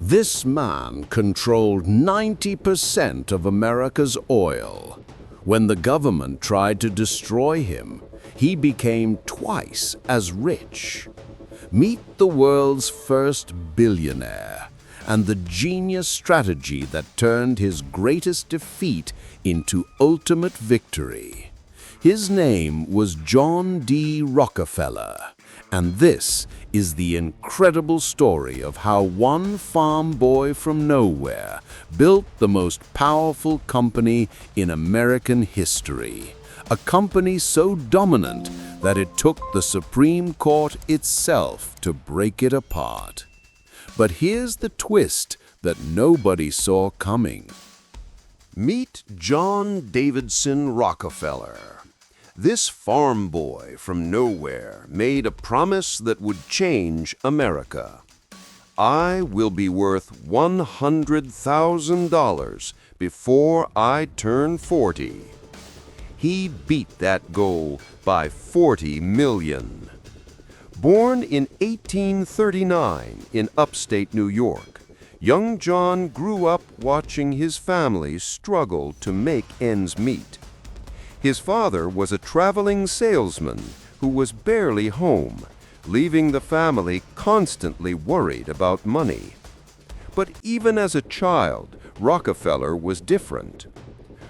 This man controlled 90% of America's oil. When the government tried to destroy him, he became twice as rich. Meet the world's first billionaire and the genius strategy that turned his greatest defeat into ultimate victory. His name was John D. Rockefeller, and this is the incredible story of how one farm boy from nowhere built the most powerful company in American history. A company so dominant that it took the Supreme Court itself to break it apart. But here's the twist that nobody saw coming. Meet John Davidson Rockefeller. This farm boy from nowhere made a promise that would change America. I will be worth $100,000 before I turn 40. He beat that goal by 40 million. Born in 1839 in upstate New York, young John grew up watching his family struggle to make ends meet. His father was a traveling salesman who was barely home, leaving the family constantly worried about money. But even as a child, Rockefeller was different.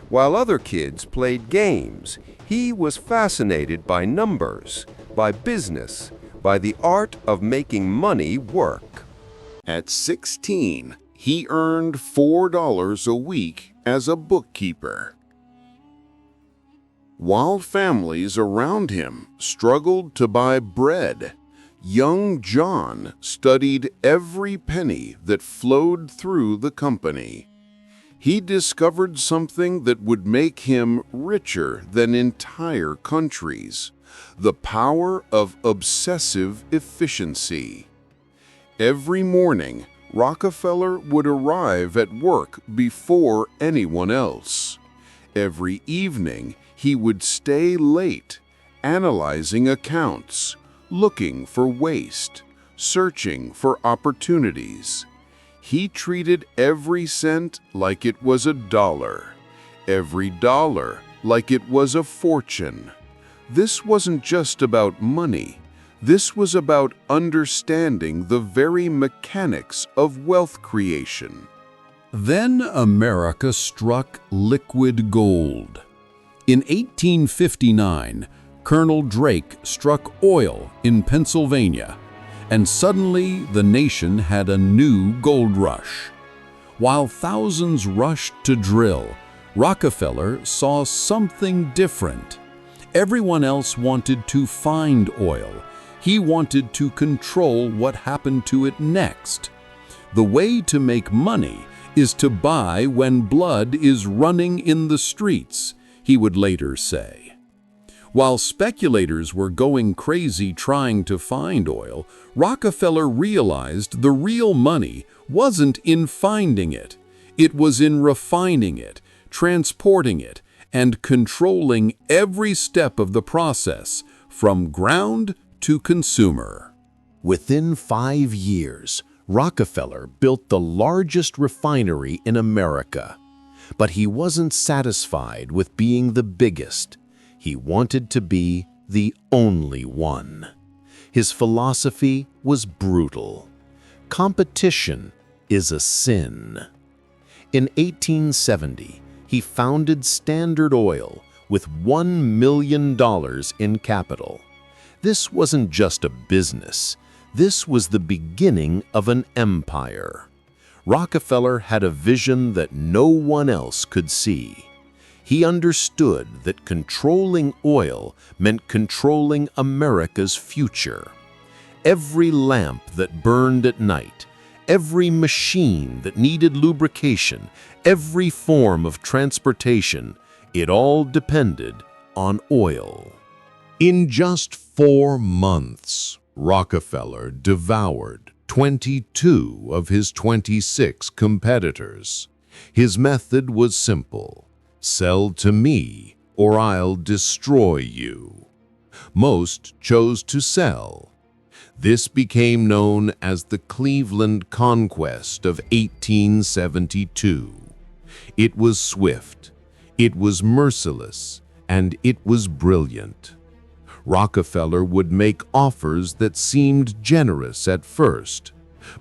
While other kids played games, he was fascinated by numbers, by business, by the art of making money work. At 16, he earned $4 a week as a bookkeeper. While families around him struggled to buy bread, young John studied every penny that flowed through the company. He discovered something that would make him richer than entire countries: the power of obsessive efficiency. Every morning, Rockefeller would arrive at work before anyone else. Every evening, he would stay late, analyzing accounts, looking for waste, searching for opportunities. He treated every cent like it was a dollar, every dollar like it was a fortune. This wasn't just about money. This was about understanding the very mechanics of wealth creation. Then America struck liquid gold. In 1859, Colonel Drake struck oil in Pennsylvania, and suddenly the nation had a new gold rush. While thousands rushed to drill, Rockefeller saw something different. Everyone else wanted to find oil. He wanted to control what happened to it next. The way to make money is to buy when blood is running in the streets, he would later say. While speculators were going crazy trying to find oil, Rockefeller realized the real money wasn't in finding it. It was in refining it, transporting it, and controlling every step of the process, from ground to consumer. Within 5 years, Rockefeller built the largest refinery in America. But he wasn't satisfied with being the biggest. He wanted to be the only one. His philosophy was brutal. Competition is a sin. In 1870, he founded Standard Oil with $1 million in capital. This wasn't just a business. This was the beginning of an empire. Rockefeller had a vision that no one else could see. He understood that controlling oil meant controlling America's future. Every lamp that burned at night, every machine that needed lubrication, every form of transportation, it all depended on oil. In just 4 months, Rockefeller devoured 22 of his 26 competitors. His method was simple: sell to me or I'll destroy you. Most chose to sell. This became known as the Cleveland Conquest of 1872. It was swift, it was merciless, and it was brilliant. Rockefeller would make offers that seemed generous at first,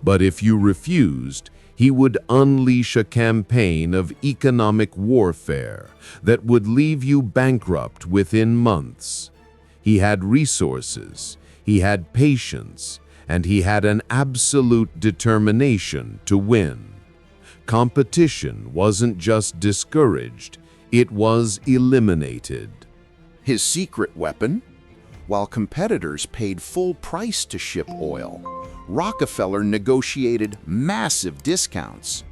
but if you refused, he would unleash a campaign of economic warfare that would leave you bankrupt within months. He had resources, he had patience, and he had an absolute determination to win. Competition wasn't just discouraged, it was eliminated. His secret weapon? While competitors paid full price to ship oil, Rockefeller negotiated massive discounts.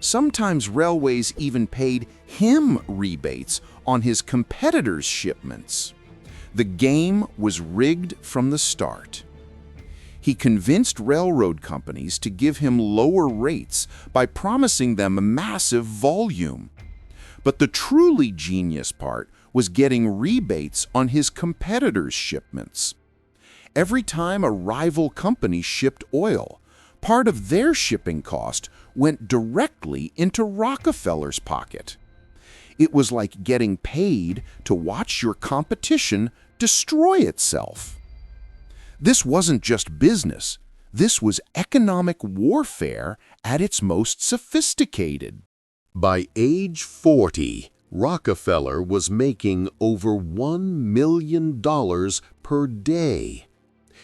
Sometimes railways even paid him rebates on his competitors' shipments. The game was rigged from the start. He convinced railroad companies to give him lower rates by promising them a massive volume. But the truly genius part was getting rebates on his competitors' shipments. Every time a rival company shipped oil, part of their shipping cost went directly into Rockefeller's pocket. It was like getting paid to watch your competition destroy itself. This wasn't just business. This was economic warfare at its most sophisticated. By age 40, Rockefeller was making over $1 million per day.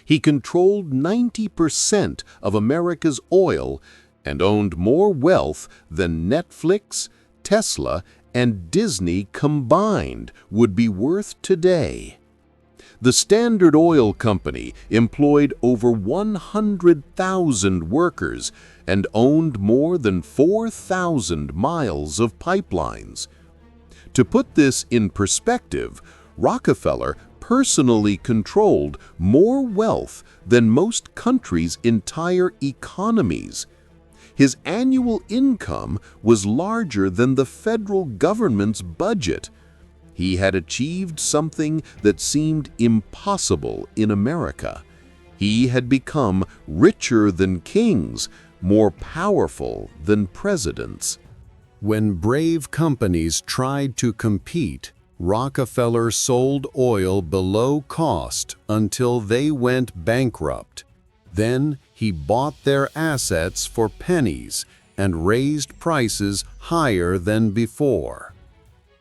He controlled 90% of America's oil and owned more wealth than Netflix, Tesla, and Disney combined would be worth today. The Standard Oil Company employed over 100,000 workers and owned more than 4,000 miles of pipelines. To put this in perspective, Rockefeller personally controlled more wealth than most countries' entire economies. His annual income was larger than the federal government's budget. He had achieved something that seemed impossible in America. He had become richer than kings, more powerful than presidents. When brave companies tried to compete, Rockefeller sold oil below cost until they went bankrupt. Then he bought their assets for pennies and raised prices higher than before.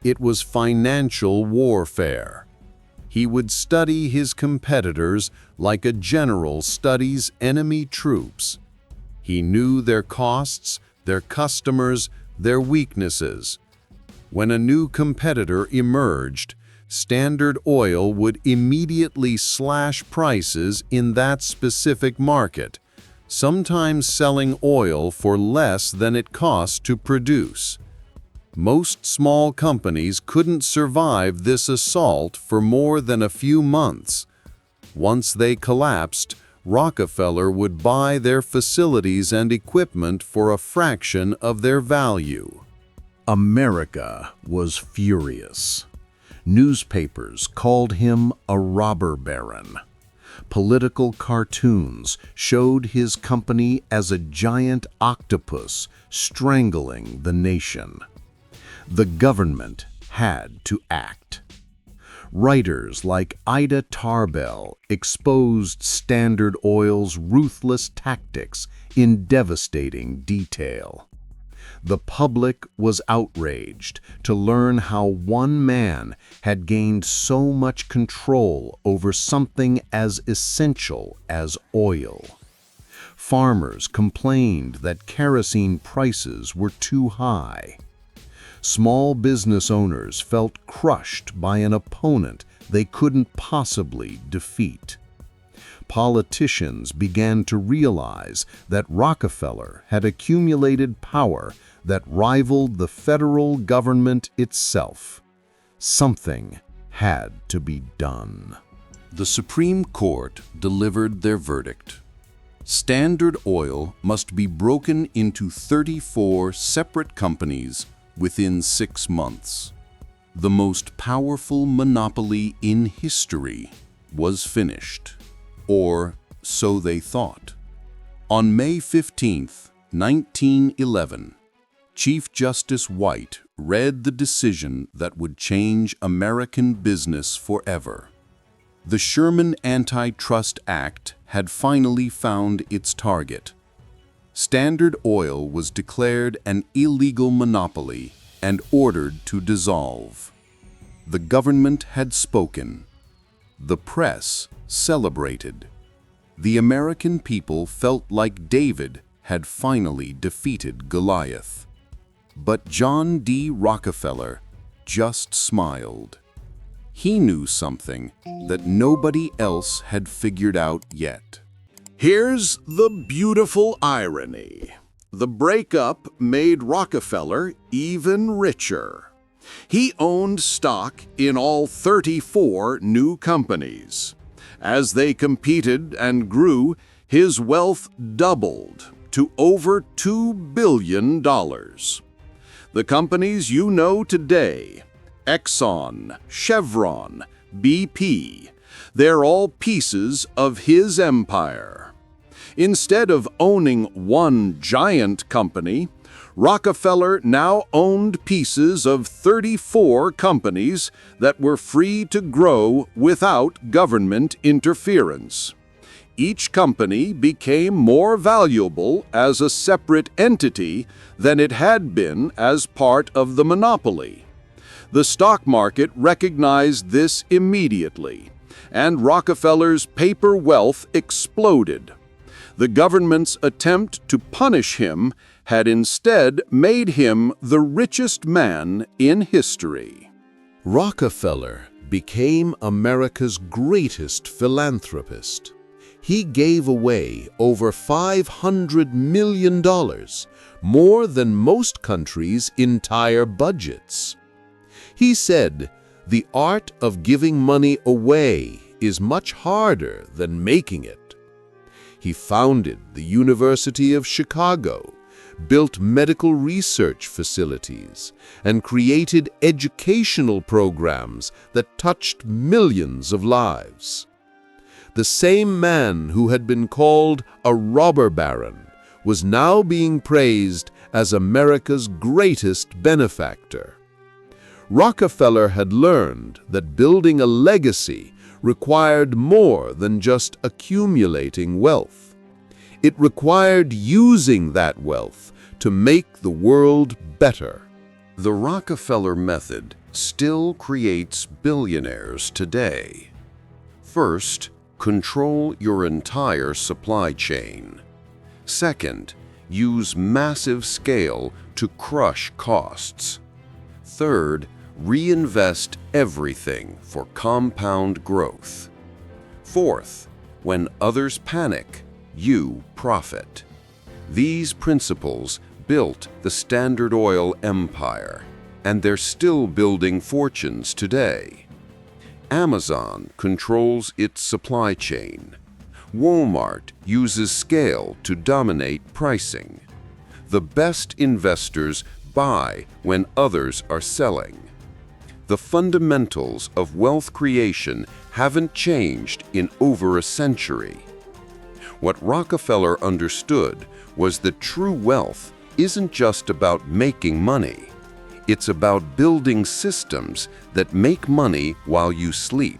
It was financial warfare. He would study his competitors like a general studies enemy troops. He knew their costs, their customers, their weaknesses. When a new competitor emerged, Standard Oil would immediately slash prices in that specific market, sometimes selling oil for less than it cost to produce. Most small companies couldn't survive this assault for more than a few months. Once they collapsed, Rockefeller would buy their facilities and equipment for a fraction of their value. America was furious. Newspapers called him a robber baron. Political cartoons showed his company as a giant octopus strangling the nation. The government had to act. Writers like Ida Tarbell exposed Standard Oil's ruthless tactics in devastating detail. The public was outraged to learn how one man had gained so much control over something as essential as oil. Farmers complained that kerosene prices were too high. Small business owners felt crushed by an opponent they couldn't possibly defeat. Politicians began to realize that Rockefeller had accumulated power that rivaled the federal government itself. Something had to be done. The Supreme Court delivered their verdict. Standard Oil must be broken into 34 separate companies within 6 months. The most powerful monopoly in history was finished, or so they thought. On May 15, 1911, Chief Justice White read the decision that would change American business forever. The Sherman Antitrust Act had finally found its target. Standard Oil was declared an illegal monopoly and ordered to dissolve. The government had spoken. The press celebrated. The American people felt like David had finally defeated Goliath. But John D. Rockefeller just smiled. He knew something that nobody else had figured out yet. Here's the beautiful irony. The breakup made Rockefeller even richer. He owned stock in all 34 new companies. As they competed and grew, his wealth doubled to over $2 billion. The companies you know today, Exxon, Chevron, BP, they're all pieces of his empire. Instead of owning one giant company, Rockefeller now owned pieces of 34 companies that were free to grow without government interference. Each company became more valuable as a separate entity than it had been as part of the monopoly. The stock market recognized this immediately, and Rockefeller's paper wealth exploded. The government's attempt to punish him had instead made him the richest man in history. Rockefeller became America's greatest philanthropist. He gave away over $500 million, more than most countries' entire budgets. He said, "The art of giving money away is much harder than making it." He founded the University of Chicago, built medical research facilities, and created educational programs that touched millions of lives. The same man who had been called a robber baron was now being praised as America's greatest benefactor. Rockefeller had learned that building a legacy required more than just accumulating wealth. It required using that wealth to make the world better. The Rockefeller Method still creates billionaires today. First, control your entire supply chain. Second, use massive scale to crush costs. Third, reinvest everything for compound growth. Fourth, when others panic, you profit. These principles built the Standard Oil empire, and they're still building fortunes today. Amazon controls its supply chain. Walmart uses scale to dominate pricing. The best investors buy when others are selling. The fundamentals of wealth creation haven't changed in over a century. What Rockefeller understood was that true wealth isn't just about making money. It's about building systems that make money while you sleep.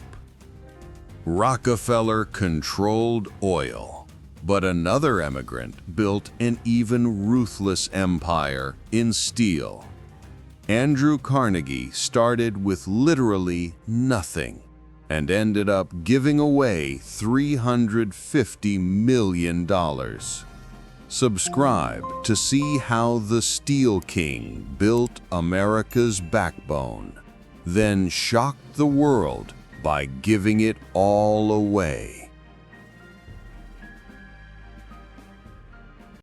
Rockefeller controlled oil, but another immigrant built an even ruthless empire in steel. Andrew Carnegie started with literally nothing and ended up giving away $350 million. Subscribe to see how the Steel King built America's backbone, then shocked the world by giving it all away.